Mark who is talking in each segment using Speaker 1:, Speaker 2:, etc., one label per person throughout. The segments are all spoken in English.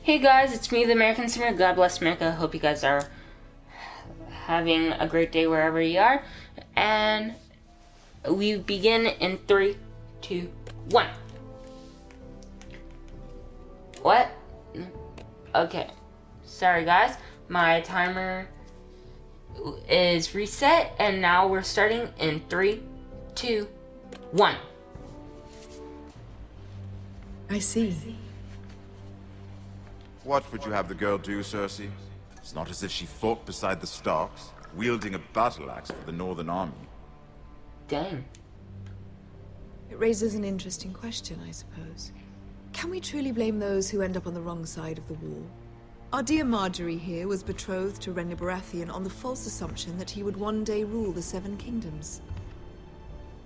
Speaker 1: Hey guys, it's me, the American Simmer. God bless America. Hope you guys are having a great day wherever you are. And we begin in 3, 2, 1. What? Okay. Sorry guys. My timer is reset and now we're starting in 3, 2, 1.
Speaker 2: I see.
Speaker 3: What would you have the girl do, Cersei? It's not as if she fought beside the Starks, wielding a battle axe for the Northern Army.
Speaker 1: Dang.
Speaker 2: It raises an interesting question, I suppose. Can we truly blame those who end up on the wrong side of the war? Our dear Margaery here was betrothed to Renly Baratheon on the false assumption that he would one day rule the Seven Kingdoms.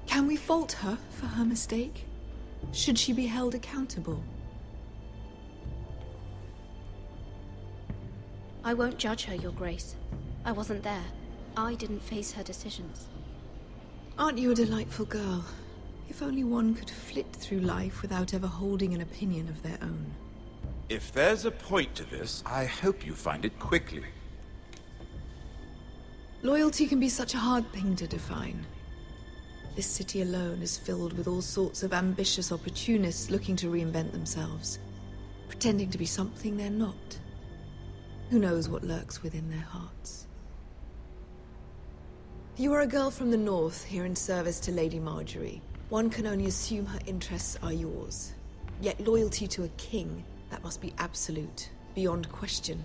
Speaker 2: Can we fault her for her mistake? Should she be held accountable?
Speaker 4: I won't judge her, Your Grace. I wasn't there. I didn't face her decisions.
Speaker 2: Aren't you a delightful girl? If only one could flit through life without ever holding an opinion of their own.
Speaker 3: If there's a point to this, I hope you find it quickly.
Speaker 2: Loyalty can be such a hard thing to define. This city alone is filled with all sorts of ambitious opportunists looking to reinvent themselves, pretending to be something they're not. Who knows what lurks within their hearts? You are a girl from the north, here in service to Lady Margaery. One can only assume her interests are yours. Yet loyalty to a king, that must be absolute, beyond question.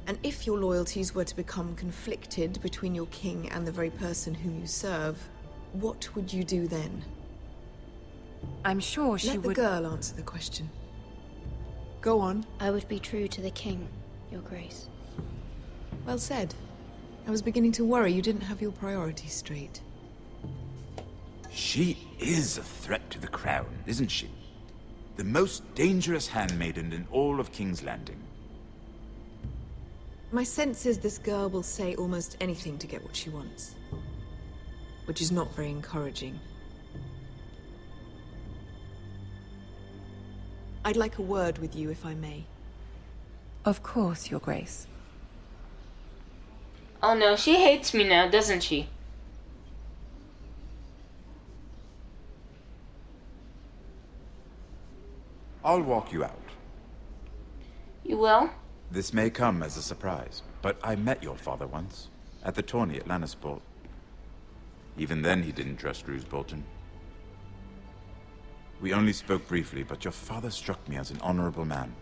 Speaker 2: And if your loyalties were to become conflicted between your king and the very person whom you serve, what would you do then?
Speaker 5: I'm sure she would...
Speaker 2: Let the girl answer the question. Go on.
Speaker 4: I would be true to the king, Your Grace.
Speaker 2: Well said. I was beginning to worry you didn't have your priorities straight.
Speaker 3: She is a threat to the crown, isn't she? The most dangerous handmaiden in all of King's Landing.
Speaker 2: My sense is this girl will say almost anything to get what she wants. Which is not very encouraging. I'd like a word with you, if I may.
Speaker 5: Of course, Your Grace.
Speaker 1: Oh no, she hates me now, doesn't she?
Speaker 3: I'll walk you out.
Speaker 1: You will?
Speaker 3: This may come as a surprise, but I met your father once, at the tourney at Lannisport. Even then he didn't trust Roose Bolton. We only spoke briefly, but your father struck me as an honorable man.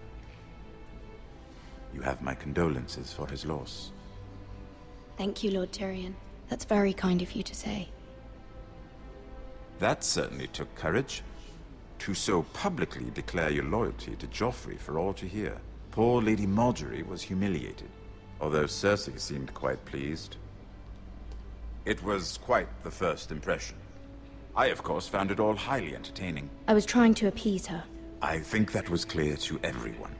Speaker 3: You have my condolences for his loss.
Speaker 4: Thank you, Lord Tyrion. That's very kind of you to say.
Speaker 3: That certainly took courage. To so publicly declare your loyalty to Joffrey for all to hear. Poor Lady Margaery was humiliated, although Cersei seemed quite pleased. It was quite the first impression. I, of course, found it all highly entertaining.
Speaker 4: I was trying to appease her.
Speaker 3: I think that was clear to everyone.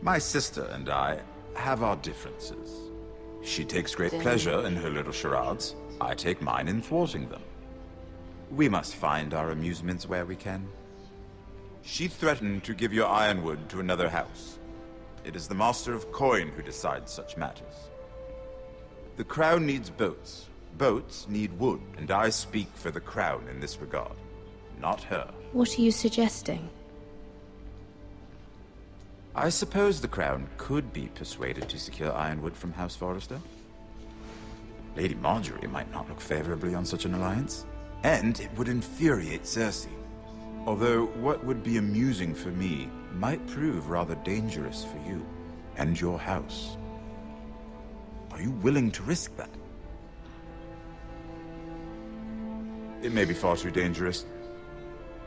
Speaker 3: My sister and I have our differences. She takes great pleasure in her little charades. I take mine in thwarting them. We must find our amusements where we can. She threatened to give your ironwood to another house. It is the Master of Coin who decides such matters. The Crown needs boats. Boats need wood, and I speak for the Crown in this regard, not her.
Speaker 4: What are you suggesting?
Speaker 3: I suppose the Crown could be persuaded to secure ironwood from House Forrester. Lady Margaery might not look favorably on such an alliance, and it would infuriate Cersei. Although what would be amusing for me might prove rather dangerous for you and your house. Are you willing to risk that? It may be far too dangerous.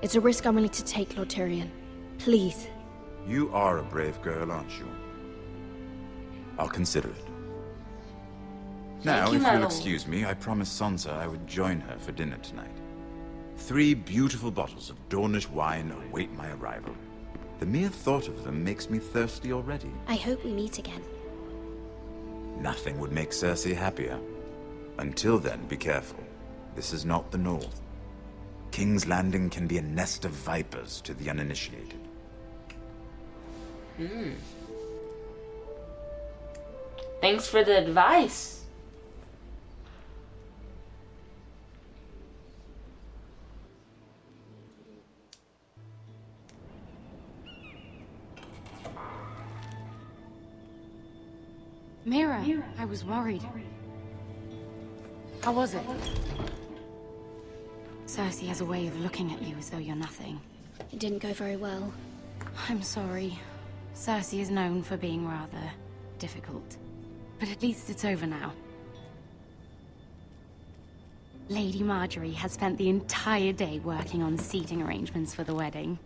Speaker 4: It's a risk I'm willing to take, Lord Tyrion. Please.
Speaker 3: You are a brave girl, aren't you? I'll consider it. Now, if you'll excuse me, I promised Sansa I would join her for dinner tonight. 3 beautiful bottles of Dornish wine await my arrival. The mere thought of them makes me thirsty already.
Speaker 4: I hope we meet again.
Speaker 3: Nothing would make Cersei happier. Until then, be careful. This is not the North. King's Landing can be a nest of vipers to the uninitiated.
Speaker 1: Thanks for the advice.
Speaker 6: Mira, I was worried. How was it? Cersei has a way of looking at you as though you're nothing.
Speaker 4: It didn't go very well.
Speaker 6: I'm sorry. Cersei is known for being rather difficult. But at least it's over now. Lady Marjorie has spent the entire day working on seating arrangements for the wedding.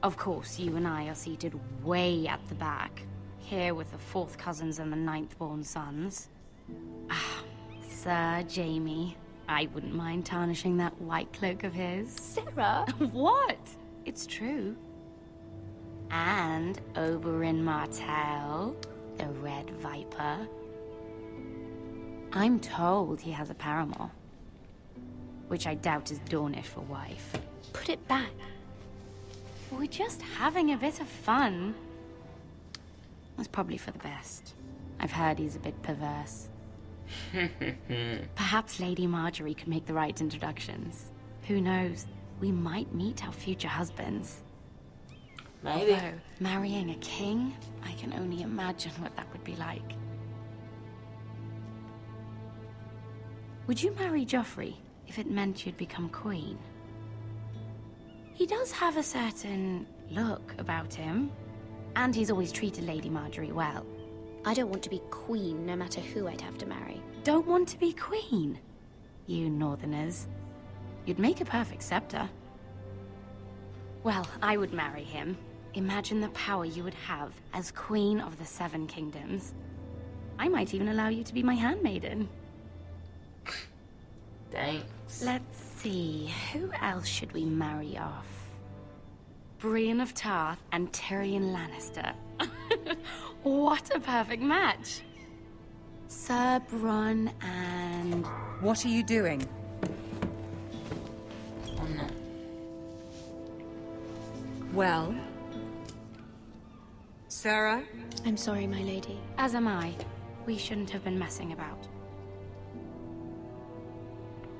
Speaker 6: Of course, you and I are seated way at the back. Here with the 4th cousins and the 9th-born sons. Ah, Sir Jaime. I wouldn't mind tarnishing that white cloak of his.
Speaker 4: Sarah!
Speaker 6: What? It's true. And Oberyn Martell, the Red Viper. I'm told he has a paramour. Which I doubt is Dornish for wife.
Speaker 4: Put it back.
Speaker 6: We're just having a bit of fun. That's probably for the best. I've heard he's a bit perverse. Perhaps Lady Marjorie could make the right introductions. Who knows? We might meet our future husbands.
Speaker 1: Maybe.
Speaker 6: Although, marrying a king? I can only imagine what that would be like. Would you marry Joffrey if it meant you'd become queen? He does have a certain look about him. And he's always treated Lady Marjorie well.
Speaker 4: I don't want to be queen, no matter who I'd have to marry.
Speaker 6: Don't want to be queen? You northerners. You'd make a perfect scepter. Well, I would marry him. Imagine the power you would have as Queen of the 7 Kingdoms. I might even allow you to be my handmaiden.
Speaker 1: Thanks.
Speaker 6: Let's see, who else should we marry off? Brienne of Tarth and Tyrion Lannister. What a perfect match! Sir Bronn and...
Speaker 5: What are you doing?
Speaker 1: Oh no.
Speaker 5: Well? Sarah?
Speaker 4: I'm sorry, my lady.
Speaker 6: As am I. We shouldn't have been messing about.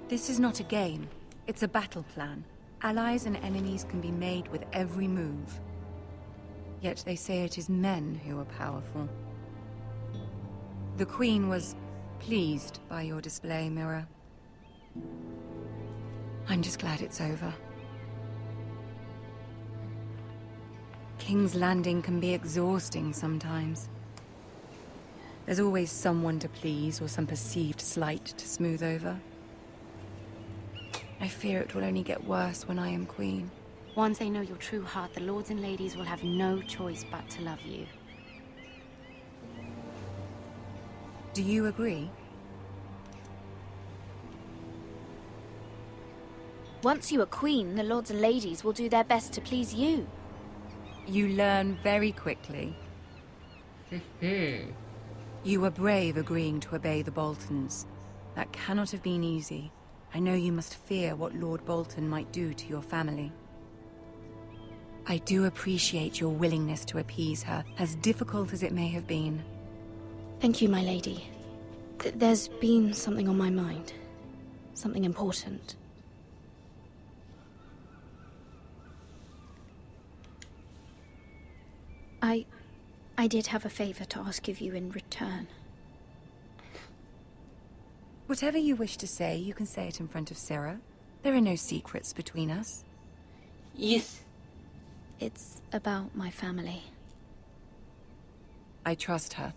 Speaker 5: This is not a game. It's a battle plan. Allies and enemies can be made with every move. Yet they say it is men who are powerful. The Queen was pleased by your display, Mira. I'm just glad it's over. King's Landing can be exhausting sometimes. There's always someone to please or some perceived slight to smooth over. I fear it will only get worse when I am queen.
Speaker 6: Once they know your true heart, the lords and ladies will have no choice but to love you.
Speaker 5: Do you agree?
Speaker 4: Once you are queen, the lords and ladies will do their best to please you.
Speaker 5: You learn very quickly. You were brave agreeing to obey the Boltons. That cannot have been easy. I know you must fear what Lord Bolton might do to your family. I do appreciate your willingness to appease her, as difficult as it may have been.
Speaker 4: Thank you, my lady. There's been something on my mind. Something important. I did have a favor to ask of you in return.
Speaker 5: Whatever you wish to say, you can say it in front of Sarah. There are no secrets between us.
Speaker 1: Yes.
Speaker 4: It's about my family.
Speaker 5: I trust her.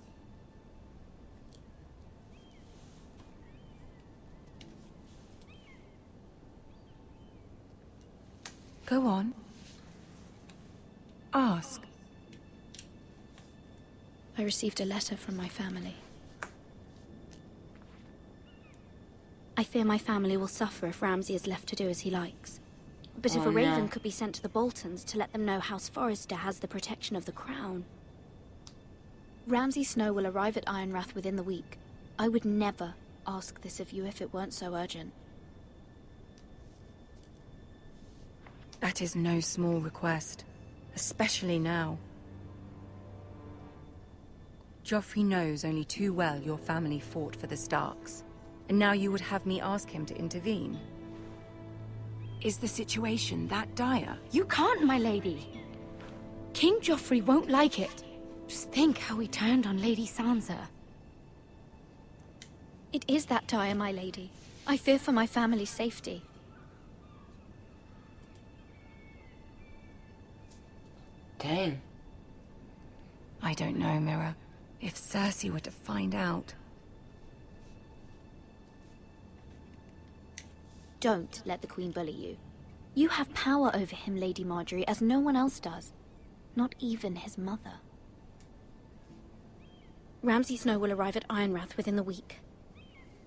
Speaker 5: Go on. Ask.
Speaker 4: I received a letter from my family. I fear my family will suffer if Ramsay is left to do as he likes. But if
Speaker 1: Oh,
Speaker 4: a raven
Speaker 1: no.
Speaker 4: could be sent to the Boltons to let them know House Forrester has the protection of the crown. Ramsay Snow will arrive at Ironrath within the week. I would never ask this of you if it weren't so urgent.
Speaker 5: That is no small request, especially now. Joffrey knows only too well your family fought for the Starks, and now you would have me ask him to intervene. Is the situation that dire?
Speaker 6: You can't, my lady. King Joffrey won't like it. Just think how he turned on Lady Sansa.
Speaker 4: It is that dire, my lady. I fear for my family's safety.
Speaker 1: Dang.
Speaker 5: I don't know, Mira. If Cersei were to find out...
Speaker 4: Don't let the Queen bully you. You have power over him, Lady Marjorie, as no one else does. Not even his mother. Ramsay Snow will arrive at Ironrath within the week.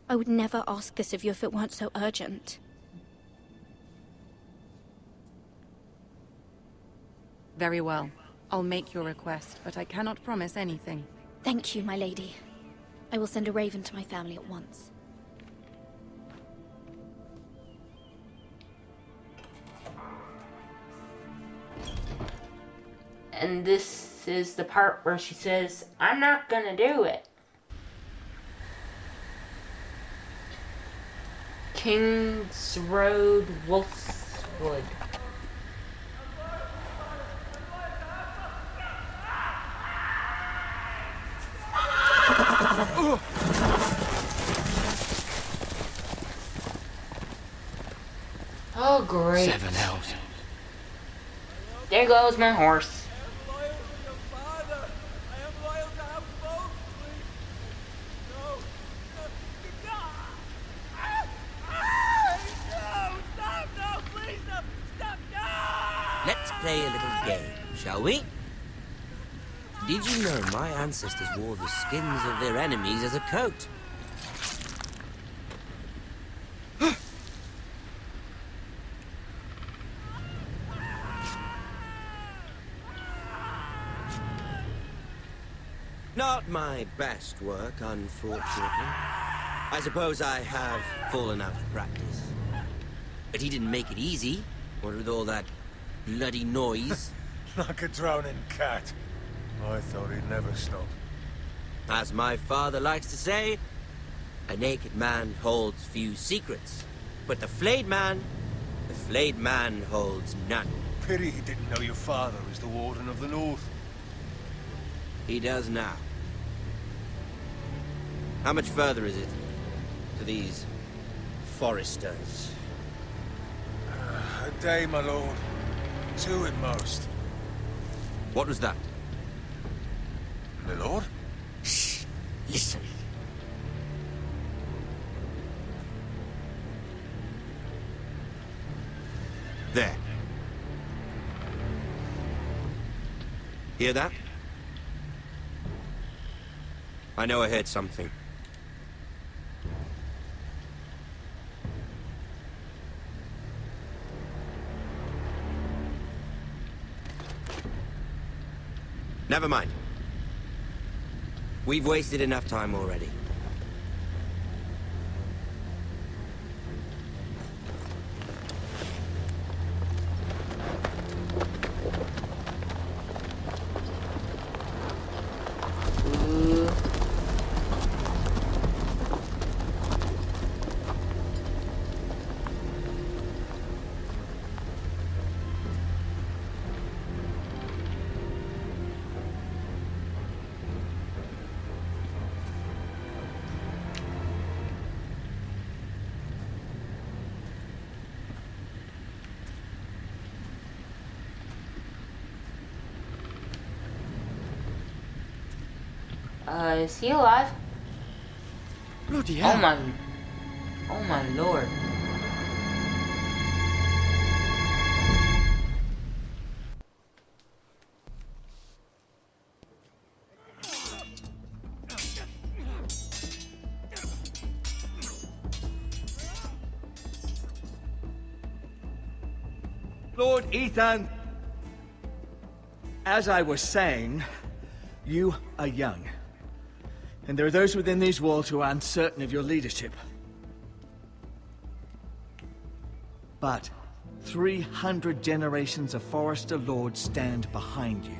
Speaker 4: I would never ask this of you if it weren't so urgent.
Speaker 5: Very well. I'll make your request, but I cannot promise anything.
Speaker 4: Thank you, my lady. I will send a raven to my family at once.
Speaker 1: And this is the part where she says, I'm not gonna do it. King's Road, Wolfswood. Oh, great.
Speaker 7: 7 elves.
Speaker 1: There goes my horse.
Speaker 7: Let's play a little game, shall we? Did you know my ancestors wore the skins of their enemies as a coat? Not my best work, unfortunately. I suppose I have fallen out of practice. But he didn't make it easy, what with all that bloody noise.
Speaker 8: Like a drowning cat. I thought he'd never stop.
Speaker 7: As my father likes to say, a naked man holds few secrets. But the flayed man holds none.
Speaker 8: Pity he didn't know your father was the Warden of the North.
Speaker 7: He does now. How much further is it to these Foresters?
Speaker 8: A day, my lord. 2 at most.
Speaker 7: What was that?
Speaker 8: My lord?
Speaker 7: Shh! Listen. There. Hear that? I know I heard something. Never mind. We've wasted enough time already.
Speaker 1: Is he alive?
Speaker 7: Bloody hell.
Speaker 1: Oh my lord.
Speaker 9: Lord Ethan, as I was saying, you are young. And there are those within these walls who are uncertain of your leadership. But 300 generations of Forester Lords stand behind you.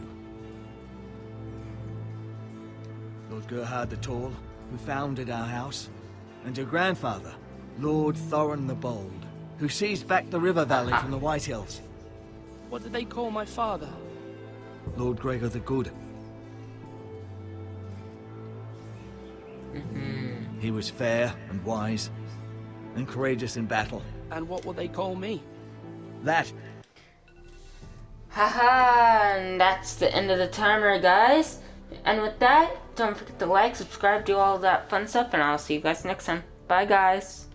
Speaker 9: Lord Gerhard the Tall, who founded our house, and your grandfather, Lord Thorin the Bold, who seized back the river valley from the White Hills.
Speaker 10: What did they call my father?
Speaker 9: Lord Gregor the Good. He was fair and wise, and courageous in battle.
Speaker 10: And what will they call me?
Speaker 9: That.
Speaker 1: Haha, and that's the end of the timer, guys. And with that, don't forget to like, subscribe, do all that fun stuff, and I'll see you guys next time. Bye, guys.